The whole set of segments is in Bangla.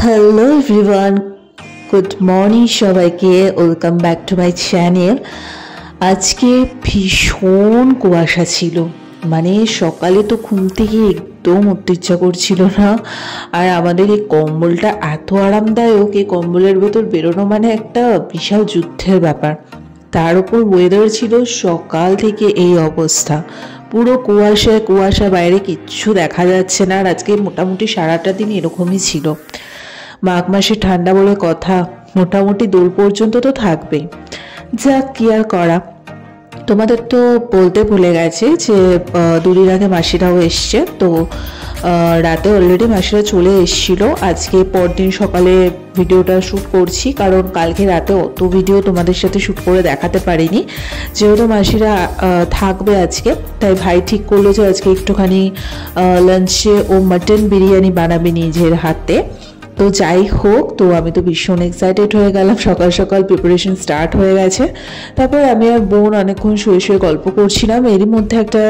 হ্যালো এভরিওয়ান, গুড মর্নিং সবাইকে। Welcome back to my channel. আজকে ভীষণ কুয়াশা ছিল, মানে সকালে তো ঘুম থেকে একদম উঠতে ইচ্ছা করছিল না। আর আমাদের এই কম্বলটা এত আরামদায়ক, এই কম্বলের ভেতর বেরোনো মানে একটা বিশাল যুদ্ধের ব্যাপার। তার উপর ওয়েদার ছিল সকাল থেকে এই অবস্থা, পুরো কুয়াশায় কুয়াশা, বাইরে কিচ্ছু দেখা যাচ্ছে না। আর আজকে মোটামুটি সারাটা দিন এরকমই ছিল। মাঘ মাসে ঠান্ডা বলে কথা, মোটামুটি দোল পর্যন্ত তো থাকবেই। যাক, কি আর করা। তোমাদের তো বলতে ভুলে গেছে যে দুদিন আগে মাসিরাও এসছে, তো রাতে অলরেডি মাসিরা চলে এসেছিল। আজকে পরদিন সকালে ভিডিওটা শ্যুট করছি, কারণ কালকে রাতে অত ভিডিও তোমাদের সাথে শ্যুট করে দেখাতে পারিনি। যেহেতু মাসিরা থাকবে আজকে, তাই ভাই ঠিক করলো যে আজকে একটুখানি লাঞ্চে ও মাটন বিরিয়ানি বানাবে নিজের হাতে। তো যাই হোক, তো আমি তো ভীষণ এক্সাইটেড হয়ে গেলাম। সকাল সকাল প্রিপারেশন স্টার্ট হয়ে গেছে। তারপর আমি আর বোন অনেকক্ষণ শুয়ে শুয়ে গল্প করছিলাম। এরই মধ্যে একটা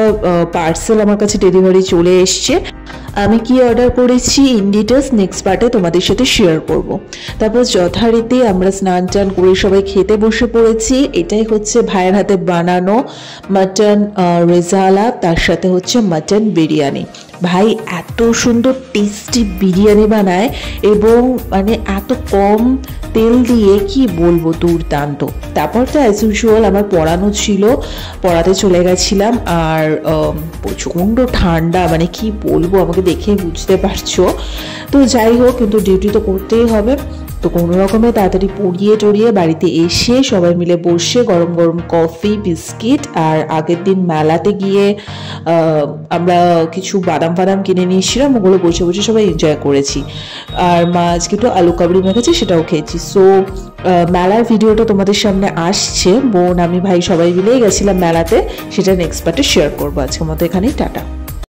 পার্সেল আমার কাছে ডেলিভারি চলে এসছে। আমি কি অর্ডার করেছি ইন ডিটেলস নেক্সট পার্টে তোমাদের সাথে শেয়ার করব। তারপর যথারীতি আমরা স্নান টান করে সবাই খেতে বসে পড়েছি। এটাই হচ্ছে ভাইয়ের হাতে বানানো মাটন রেজালা, তার সাথে হচ্ছে মাটন বিরিয়ানি। ভাই এত সুন্দর টেস্টি বিরিয়ানি বানায়, এবং মানে এত কম তেল দিয়ে, কি বলবো, দুর্দান্ত। তারপর তো অ্যাজ ইউজুয়াল আমার পড়ানো ছিল, পড়াতে চলে গেছিলাম। আর প্রচণ্ড ঠান্ডা, মানে কি বলবো, আমাকে দেখে বুঝতে পারছো। তো যাই হোক, কিন্তু ডিউটি তো করতেই হবে। তো কোনো রকমে তাড়াতাড়ি পড়িয়ে টড়িয়ে বাড়িতে এসে সবাই মিলে বসে গরম গরম কফি, বিস্কিট, আর আগের দিন মেলাতে গিয়ে আমরা কিছু বাদাম ফাদাম কিনে নিয়েছিলাম, ওগুলো বসে বসে সবাই এনজয় করেছি। আর মা আজকে একটু আলু কাবলি মেখেছে, সেটাও খেয়েছি। সো মেলার ভিডিওটা তোমাদের সামনে আসছে। বোন, আমি, ভাই সবাই মিলেই গেছিলাম মেলাতে, সেটা নেক্সট পার্টে শেয়ার করবো। আজকের মতো এখানেই টাটা।